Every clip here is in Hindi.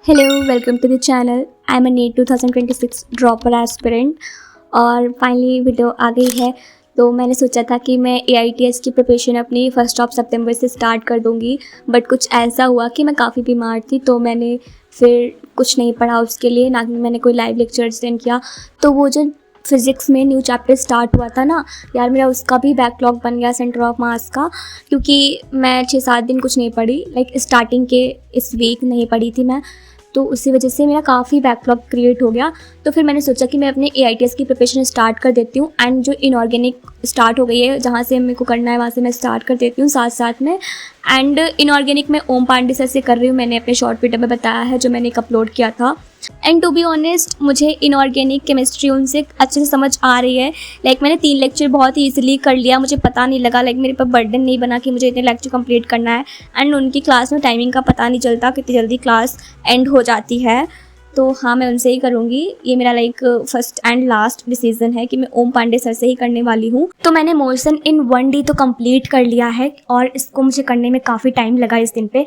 Hello, welcome to the channel. I am a NEET 2026 dropper aspirant और फाइनली वीडियो आ गई है। तो मैंने सोचा था कि मैं AITS की प्रिपरेशन अपनी 1 सितंबर से स्टार्ट कर दूंगी, बट कुछ ऐसा हुआ कि मैं काफ़ी बीमार थी, तो मैंने फिर कुछ नहीं पढ़ा उसके लिए, ना कि मैंने कोई लाइव लेक्चर अटेंड किया। तो वो जो फिज़िक्स में न्यू चैप्टर स्टार्ट हुआ था ना यार, मेरा उसका भी बैकलॉग बन गया सेंटर ऑफ मास का, क्योंकि मैं 6-7 दिन कुछ नहीं पढ़ी। स्टार्टिंग के इस वीक नहीं पढ़ी थी मैं, तो उसी वजह से मेरा काफ़ी बैकलॉग क्रिएट हो गया। तो फिर मैंने सोचा कि मैं अपने AITS की प्रिपरेशन स्टार्ट कर देती हूँ, एंड जो इनऑर्गेनिक स्टार्ट हो गई है, जहाँ से मेरे को करना है वहाँ से मैं स्टार्ट कर देती हूँ साथ साथ में। एंड इनऑर्गेनिक मैं ओम पांडे सर से कर रही हूँ, मैंने अपने शॉर्ट वीडियो में बताया है जो मैंने एक अपलोड किया था। एंड टू बी ऑनेस्ट, मुझे इनऑर्गेनिक केमिस्ट्री उनसे अच्छे से समझ आ रही है। मैंने 3 लेक्चर बहुत ही ईजिली कर लिया, मुझे पता नहीं लगा, मेरे पर बर्डन नहीं बना कि मुझे इतने लेक्चर कंप्लीट करना है। एंड उनकी क्लास में टाइमिंग का पता नहीं चलता, कितनी जल्दी क्लास एंड हो जाती है। तो हाँ, मैं उनसे ही करूँगी। ये मेरा फर्स्ट एंड लास्ट डिसीजन है कि मैं ओम पांडे सर से ही करने वाली हूँ। तो मैंने मोशन इन 1D तो कंप्लीट कर लिया है, और इसको मुझे करने में काफ़ी टाइम लगा इस दिन पे।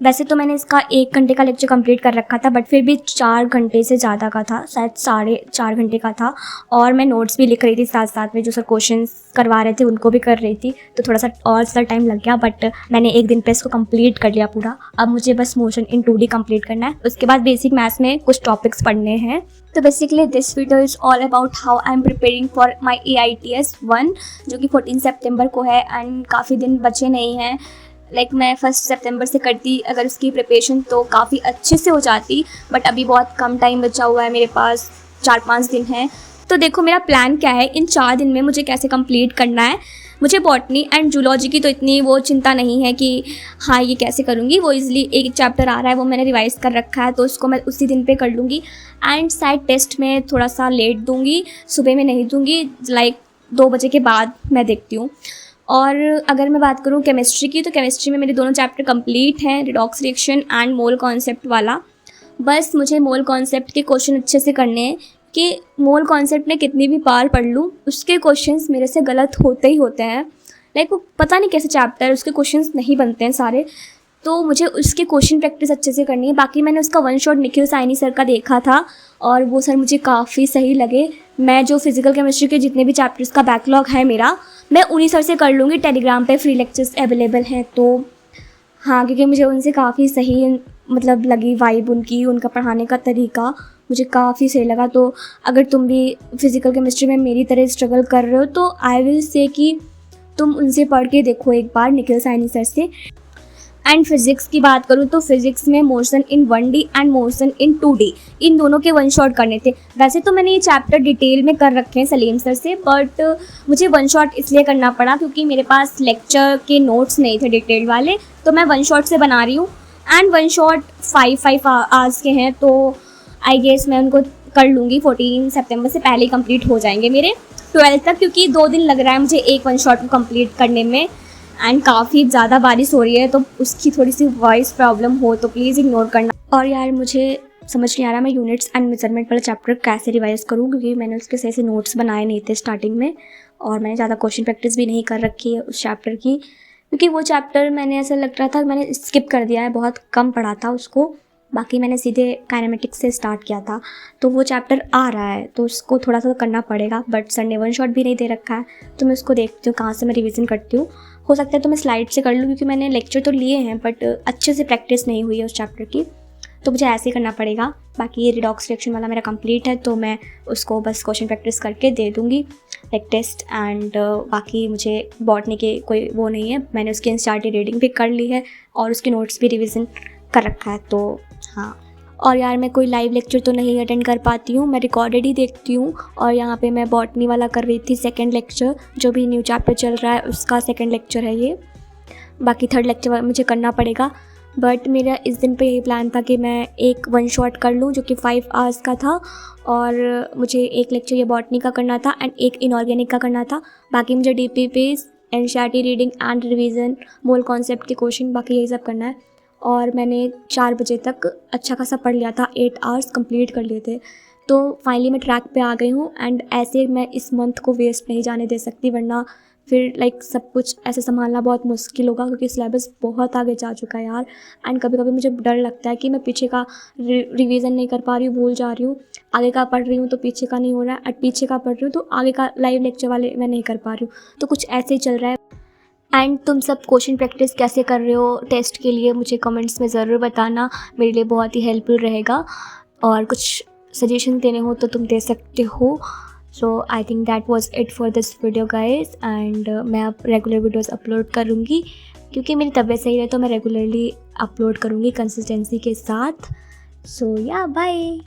वैसे तो मैंने इसका 1 घंटे का लेक्चर कंप्लीट कर रखा था, बट फिर भी 4 घंटे से ज़्यादा का था, शायद 4.5 घंटे का था। और मैं नोट्स भी लिख रही थी साथ साथ में, जो सर क्वेश्चन करवा रहे थे उनको भी कर रही थी, तो थोड़ा सा और ज़्यादा टाइम लग गया। बट मैंने एक दिन पे इसको कंप्लीट कर लिया पूरा। अब मुझे बस मोशन इन 2D कंप्लीट करना है, उसके बाद बेसिक मैथ्स में कुछ टॉपिक्स पढ़ने हैं। तो basically this video is all about how I am preparing for my AITS 1, जो कि 14 सितंबर को है। एंड काफ़ी दिन बचे नहीं हैं। मैं 1 सितंबर से करती अगर उसकी प्रिपरेशन तो काफ़ी अच्छे से हो जाती, बट अभी बहुत कम टाइम बचा हुआ है मेरे पास, 4-5 दिन हैं। तो देखो मेरा प्लान क्या है, इन 4 दिन में मुझे कैसे कंप्लीट करना है। मुझे बॉटनी एंड जूलॉजी की तो इतनी वो चिंता नहीं है कि हाँ ये कैसे करूँगी, वो इजीली एक चैप्टर आ रहा है, वो मैंने रिवाइज़ कर रखा है, तो उसको मैं उसी दिन पे कर लूँगी। एंड साइड टेस्ट में थोड़ा सा लेट दूँगी, सुबह में नहीं दूँगी, 2 बजे के बाद मैं देखती हूँ। और अगर मैं बात करूँ केमिस्ट्री की, तो केमिस्ट्री में मेरे दोनों चैप्टर कंप्लीट हैं, redox reaction and mole concept वाला। बस मुझे मोल कॉन्सेप्ट के क्वेश्चन अच्छे से करने हैं कि मोल कॉन्सेप्ट में कितनी भी बार पढ़ लूँ, उसके क्वेश्चंस मेरे से गलत होते ही होते हैं। वो पता नहीं कैसे चैप्टर उसके क्वेश्चंस नहीं बनते हैं सारे, तो मुझे उसके क्वेश्चन प्रैक्टिस अच्छे से करनी है। बाकी मैंने उसका 1 शॉट निखिल साइनी सर का देखा था, और वो सर मुझे काफ़ी सही लगे। मैं जो फिजिकल केमिस्ट्री के जितने भी चैप्टर्स का बैकलॉग है मेरा, मैं उन्हीं सर से कर लूँगी। टेलीग्राम पे फ्री लेक्चर्स अवेलेबल हैं, तो हाँ, क्योंकि मुझे उनसे काफ़ी सही लगी वाइब उनकी, उनका पढ़ाने का तरीका मुझे काफ़ी सही लगा। तो अगर तुम भी फिजिकल केमिस्ट्री में मेरी तरह स्ट्रगल कर रहे हो, तो आई विल से कि तुम उनसे पढ़ के देखो एक बार, निखिल साइनी सर से। एंड फिज़िक्स की बात करूँ तो फिज़िक्स में motion in 1D and motion in 2D, इन दोनों के 1 शॉट करने थे। वैसे तो मैंने ये चैप्टर डिटेल में कर रखे हैं सलीम सर से, बट मुझे 1 शॉट इसलिए करना पड़ा क्योंकि मेरे पास लेक्चर के नोट्स नहीं थे डिटेल वाले, तो मैं 1 शॉट से बना रही हूँ। एंड 1 शॉट 5 आवर्स के हैं, तो आई गेस मैं उनको कर लूँगी। 14 सितंबर से पहले ही कंप्लीट हो जाएंगे मेरे 12 तक, क्योंकि 2 दिन लग रहा है मुझे एक 1 शॉट को कंप्लीट करने में। एंड काफ़ी ज़्यादा बारिश हो रही है, तो उसकी थोड़ी सी वॉइस प्रॉब्लम हो तो प्लीज़ इग्नोर करना। और यार मुझे समझ नहीं आ रहा मैं यूनिट्स एंड मेजरमेंट वाला चैप्टर कैसे रिवाइज़ करूँ, क्योंकि मैंने उसके सही से नोट्स बनाए नहीं थे स्टार्टिंग में, और मैंने ज़्यादा क्वेश्चन प्रैक्टिस भी नहीं कर रखी है उस चैप्टर की, क्योंकि वो चैप्टर मैंने ऐसा लग रहा था मैंने स्किप कर दिया है, बहुत कम पढ़ा था उसको। बाकी मैंने सीधे काइनेमेटिक्स से स्टार्ट किया था, तो वो चैप्टर आ रहा है तो उसको थोड़ा सा करना पड़ेगा। बट सर ने 1 शॉट भी नहीं दे रखा है, तो मैं उसको देखती हूँ कहाँ से मैं रिवीजन करती हूँ। हो सकता है तो मैं स्लाइड से कर लूँ, क्योंकि मैंने लेक्चर तो लिए हैं बट अच्छे से प्रैक्टिस नहीं हुई है उस चैप्टर की, तो मुझे ऐसे ही करना पड़ेगा। बाकी ये रिडॉक्स रिएक्शन वाला मेरा कंप्लीट है, तो मैं उसको बस क्वेश्चन प्रैक्टिस करके दे दूँगी टेस्ट। एंड बाकी मुझे बॉटनी के कोई वो नहीं है, मैंने उसकी एनसीईआरटी रीडिंग भी कर ली है और उसके नोट्स भी रिविज़न कर रखा है, तो हाँ। और यार मैं कोई लाइव लेक्चर तो नहीं अटेंड कर पाती हूँ, मैं रिकॉर्डेड ही देखती हूँ। और यहाँ पे मैं बॉटनी वाला कर रही थी 2nd लेक्चर, जो भी न्यू चैप्टर चल रहा है उसका 2nd लेक्चर है ये। बाकी 3rd लेक्चर मुझे करना पड़ेगा, बट मेरा इस दिन पे यही प्लान था कि मैं एक 1 शॉट कर लूँ, जो कि 5 आवर्स का था, और मुझे एक लेक्चर ये बॉटनी का करना था एंड एक इनऑर्गेनिक का करना था। बाकी मुझे DPP, NCERT reading and revision, mole concept के क्वेश्चन, बाकी यही सब करना है। और मैंने 4 बजे तक अच्छा खासा पढ़ लिया था, 8 आवर्स कंप्लीट कर लिए थे। तो फाइनली मैं ट्रैक पे आ गई हूँ, एंड ऐसे मैं इस मंथ को वेस्ट नहीं जाने दे सकती, वरना फिर लाइक सब कुछ ऐसे संभालना बहुत मुश्किल होगा, क्योंकि सिलेबस बहुत आगे जा चुका है यार। एंड कभी कभी मुझे डर लगता है कि मैं पीछे का रिवीजन नहीं कर पा रही हूँ, भूल जा रही हूँ। आगे का पढ़ रही हूँ तो पीछे का नहीं हो रहा है, और पीछे का पढ़ रही हूँ तो आगे का लाइव लेक्चर वाले मैं नहीं कर पा रही हूँ। तो कुछ ऐसे ही चल रहा है। एंड तुम सब क्वेश्चन प्रैक्टिस कैसे कर रहे हो टेस्ट के लिए, मुझे कमेंट्स में ज़रूर बताना, मेरे लिए बहुत ही हेल्पफुल रहेगा। और कुछ सजेशन देने हो तो तुम दे सकते हो। So I think that was it for this video guys. And मैं अब रेगुलर वीडियोस अपलोड करूँगी, क्योंकि मेरी तबीयत सही रहे तो मैं रेगुलरली अपलोड करूँगी कंसिस्टेंसी के साथ। सो या बाय।